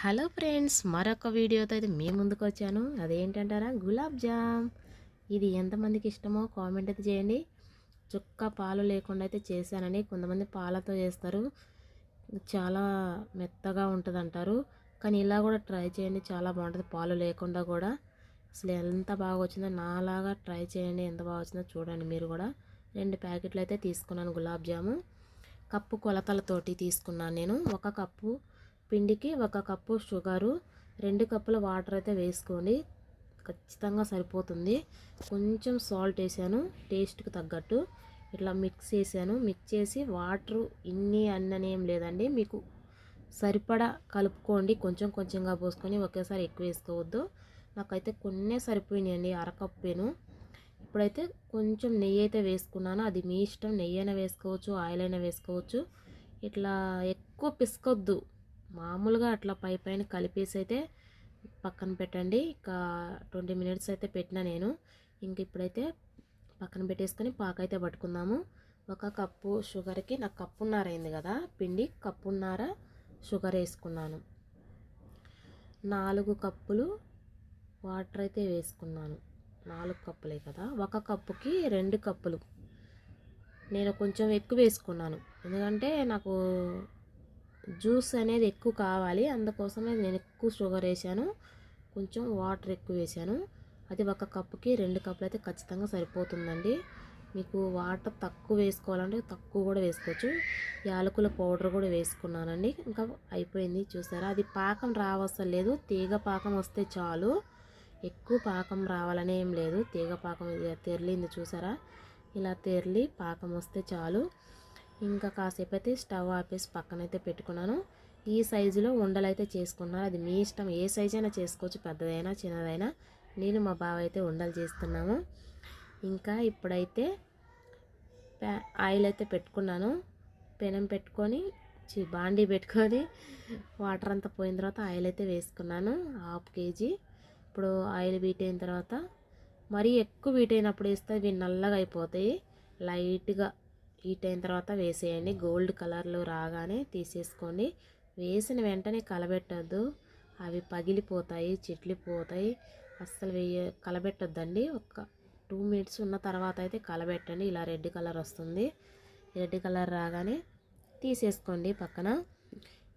Hello friends, మరొక వీడియోతో అయితే మీ ముందుకు వచ్చాను. అదేంటంటారా, గులాబ్ జామ్. ఇది ఎంతమందికి ఇష్టమో కామెంట్ అయితే చేయండి. చుక్క పాలు లేకుండా అయితే చేశానని. కొంతమంది పాలతో చేస్తారు, చాలా మెత్తగా ఉంటుంది అంటారు. కానీ ఇలా కూడా ట్రై చేయండి, చాలా బాగుంటుంది పాలు లేకుండా కూడా. అసలు ఎంత బాగా వచ్చిందో, నాలాగా ట్రై చేయండి, ఎంత బాగా వచ్చిందో చూడండి మీరు కూడా. 2 ప్యాకెట్లు అయితే తీసుకున్నాను గులాబ్ జాము. కప్పు కొలతలతోటి తీసుకున్నాను నేను. 1 కప్పు పిండికి 1 కప్పు షుగరు, 2 కప్పుల వాటర్ అయితే వేసుకోండి, ఖచ్చితంగా సరిపోతుంది. కొంచెం సాల్ట్ వేసాను టేస్ట్కి తగ్గట్టు. ఇట్లా మిక్స్ చేశాను. మిక్స్ చేసి వాటరు ఇన్ని అన్ననేం లేదండి, మీకు సరిపడా కలుపుకోండి. కొంచెం కొంచెంగా పోసుకొని ఒకేసారి ఎక్కువ వేసుకోవద్దు. నాకైతే కొన్నే సరిపోయినాయండి, అరకప్పేను. ఇప్పుడైతే కొంచెం నెయ్యి అయితే వేసుకున్నాను. అది మీ ఇష్టం, నెయ్యి అయినా వేసుకోవచ్చు, ఆయిల్ అయినా వేసుకోవచ్చు. ఇట్లా ఎక్కువ పిసకొద్దు, మామూలుగా అట్లా పైన కలిపేసి అయితే పక్కన పెట్టండి. ఇక 20 మినిట్స్ అయితే పెట్టిన నేను. ఇంక ఇప్పుడైతే పక్కన పెట్టేసుకొని పాకైతే పట్టుకుందాము. 1 కప్పు షుగర్కి నాకు కప్పున్నర అయింది కదా పిండి, కప్పున్నర షుగర్ వేసుకున్నాను. 4 కప్పులు వాటర్ అయితే వేసుకున్నాను. 4 కప్పులే కదా, 1 కప్పుకి 2 కప్పులు. నేను కొంచెం ఎక్కువ వేసుకున్నాను, ఎందుకంటే నాకు జ్యూస్ అనేది ఎక్కువ కావాలి, అందుకోసమే నేను ఎక్కువ షుగర్ వేసాను, కొంచెం వాటర్ ఎక్కువ వేసాను. అది 1 కప్పుకి 2 కప్పులు అయితే ఖచ్చితంగా సరిపోతుందండి. మీకు వాటర్ తక్కువ వేసుకోవాలంటే తక్కువ కూడా వేసుకోవచ్చు. యాలకుల పౌడర్ కూడా వేసుకున్నానండి. ఇంకా అయిపోయింది, చూసారా. అది పాకం రావసరం లేదు, తీగ పాకం వస్తే చాలు. ఎక్కువ పాకం రావాలని ఏం లేదు, తీగ పాకం తెరిలింది చూసారా, ఇలా తెరలి పాకం వస్తే చాలు. ఇంకా కాసేపు అయితే స్టవ్ ఆపేసి పక్కనైతే పెట్టుకున్నాను. ఈ సైజులో ఉండలు అయితే చేసుకున్నాను, అది మీ ఇష్టం, ఏ సైజు అయినా చేసుకోవచ్చు, పెద్దదైనా చిన్నదైనా. నేను మా బావ అయితే ఉండలు చేస్తున్నాము. ఇంకా ఇప్పుడైతే ఆయిల్ అయితే పెట్టుకున్నాను. పెనం పెట్టుకొని బాండీ పెట్టుకొని వాటర్ అంతా పోయిన తర్వాత ఆయిల్ అయితే వేసుకున్నాను, 1/2 కేజీ. ఇప్పుడు ఆయిల్ హీట్ అయిన తర్వాత, మరీ ఎక్కువ హీట్ అయినప్పుడు వేస్తే ఇవి నల్లగా అయిపోతాయి. లైట్గా హీట్ అయిన తర్వాత వేసేయండి. గోల్డ్ కలర్లో రాగానే తీసేసుకోండి. వేసిన వెంటనే కలబెట్టద్దు, అవి పగిలిపోతాయి, చిట్లిపోతాయి. అస్సలు కలబెట్టొద్దండి. ఒక 2 మినిట్స్ ఉన్న తర్వాత అయితే కలబెట్టండి. ఇలా రెడ్ కలర్ వస్తుంది, రెడ్ కలర్ రాగానే తీసేసుకోండి పక్కన.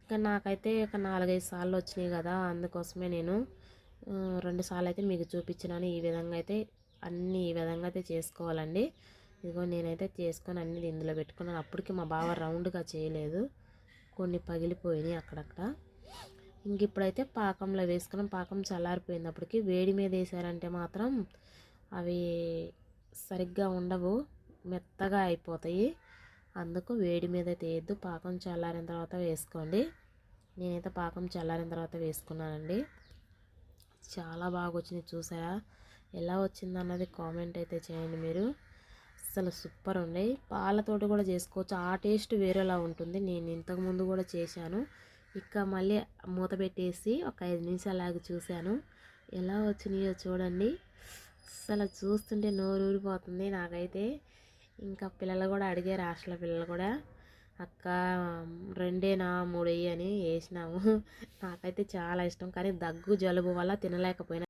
ఇంకా నాకైతే ఒక 4-5 సార్లు వచ్చినాయి కదా, అందుకోసమే నేను 2 సార్లు అయితే మీకు చూపించినాను. ఈ విధంగా అయితే అన్నీ ఈ విధంగా అయితే చేసుకోవాలండి. ఇదిగో నేనైతే చేసుకొని అన్ని ఇందులో పెట్టుకున్నాను. అప్పటికి మా బావ రౌండ్గా చేయలేదు, కొన్ని పగిలిపోయినాయి అక్కడక్కడ. ఇంక ఇప్పుడైతే పాకంలో వేసుకున్నాం. పాకం చల్లారిపోయింది. అప్పటికి వేడి మీద వేసారంటే మాత్రం అవి సరిగ్గా ఉండవు, మెత్తగా అయిపోతాయి. అందుకు వేడి మీద అయితే వేయద్దు, పాకం చల్లారిన తర్వాత వేసుకోండి. నేనైతే పాకం చల్లారిన తర్వాత వేసుకున్నానండి. చాలా బాగా వచ్చింది, చూసారా. ఎలా వచ్చింది అన్నది కామెంట్ అయితే చేయండి మీరు. అసలు సూపర్ ఉన్నాయి. పాలతోటి కూడా చేసుకోవచ్చు, ఆ టేస్ట్ వేరేలా ఉంటుంది. నేను ఇంతకుముందు కూడా చేశాను. ఇక మళ్ళీ మూత పెట్టేసి ఒక 5 నిమిషాలు ఆగి చూశాను, ఎలా వచ్చినాయో చూడండి. అసలు చూస్తుంటే నోరు ఊరిపోతుంది నాకైతే. ఇంకా పిల్లలు కూడా అడిగారు, హాస్టల్ పిల్లలు కూడా, అక్క 2 3 అని వేసినాము. నాకైతే చాలా ఇష్టం, కానీ దగ్గు జలుబు వల్ల తినలేకపోయినా.